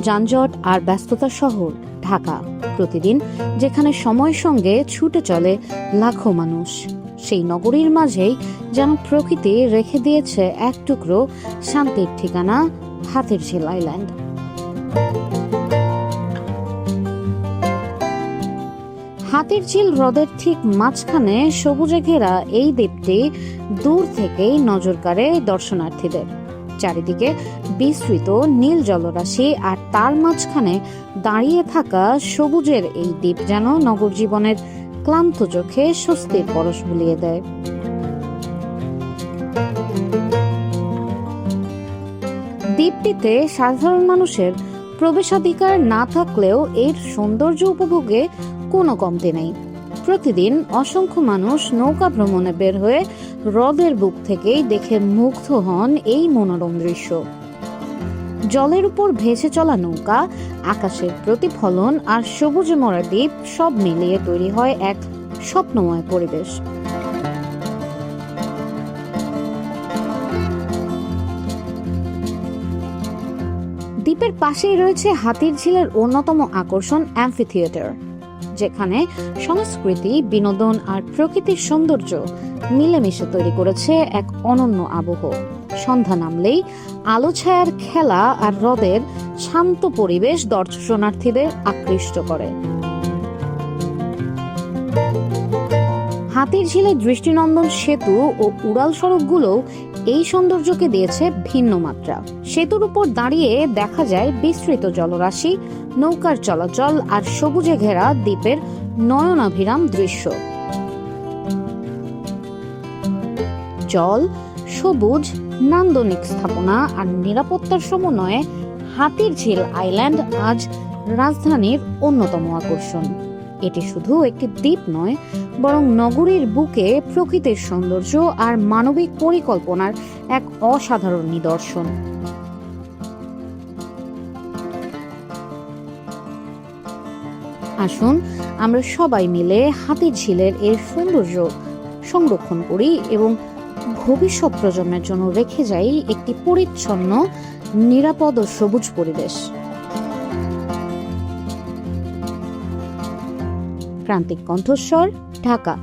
যানজট আর ব্যস্ততার শহর ঢাকা, প্রতিদিন যেখানে সময়ের সঙ্গে ছুটে চলে লাখো মানুষ, সেই নগরীর মাঝেই যেন প্রকৃতি রেখে দিয়েছে এক টুকরো শান্তির ঠিকানা, হাতিরঝিল আইল্যান্ড। হাতিরঝিল হ্রদের ঠিক মাঝখানে সবুজে ঘেরা এই দ্বীপটি দূর থেকেই নজর কাড়ে দর্শনার্থীদের। চারিদিকে বিস্তৃত নীল জলরাশি আর তার মাঝখানে দাঁড়িয়ে থাকা সবুজের এই দ্বীপ যেন নগর জীবনের ক্লান্ত চোখে স্বস্তির পরশ বুলিয়ে দেয়। দ্বীপটিতে সাধারণ মানুষের প্রবেশাধিকার না থাকলেও এর সৌন্দর্য উপভোগে কোনো কমতি নেই। প্রতিদিন অসংখ্য মানুষ নৌকা ভ্রমণে বের হয়ে হ্রদের বুক থেকেই দেখে মুগ্ধ হন এই মনোরম দৃশ্য। জলের উপর ভেসে চলা নৌকা, আকাশের প্রতিফলন আর সবুজে মোড়া দ্বীপ সব মিলিয়ে তৈরি হয় এক স্বপ্নময় পরিবেশ। দ্বীপের পাশেই রয়েছে হাতিরঝিলের অন্যতম আকর্ষণ অ্যাম্ফি থিয়েটার, যেখানে সংস্কৃতি, বিনোদন আর প্রকৃতির সৌন্দর্য মিলেমিশে তৈরি করেছে এক অনন্য আবহ। সন্ধ্যা নামলেই আলো ছায়ার খেলা আর হ্রদের শান্ত পরিবেশ দর্শনার্থীদের আকৃষ্ট করে। হাতিরঝিলের দৃষ্টিনন্দন সেতু ও উড়াল সড়কগুলো এই সৌন্দর্যকে দিয়েছে ভিন্ন মাত্রা। সেতুর উপর দাঁড়িয়ে দেখা যায় বিস্তৃত জলরাশি, নৌকার চলাচল আর সবুজে ঘেরা দ্বীপের নয়নাভিরাম দৃশ্য। জল, সবুজ, নান্দনিক স্থাপনা আর নিরাপত্তার সমন্বয়ে হাতিরঝিল আইল্যান্ড আজ রাজধানীর অন্যতম আকর্ষণ। এটি শুধু একটি দ্বীপ নয়, বরং নগরীর বুকে প্রকৃতির সৌন্দর্য আর মানবিক পরিকল্পনার এক অসাধারণ নিদর্শন। আসুন আমরা সবাই মিলে হাতিরঝিলের এর সৌন্দর্য সংরক্ষণ করি এবং ভবিষ্যৎ প্রজন্মের জন্য রেখে যাই একটি পরিচ্ছন্ন, নিরাপদ ও সবুজ পরিবেশ। প্রান্তিক কণ্ঠস্বর, ঢাকা।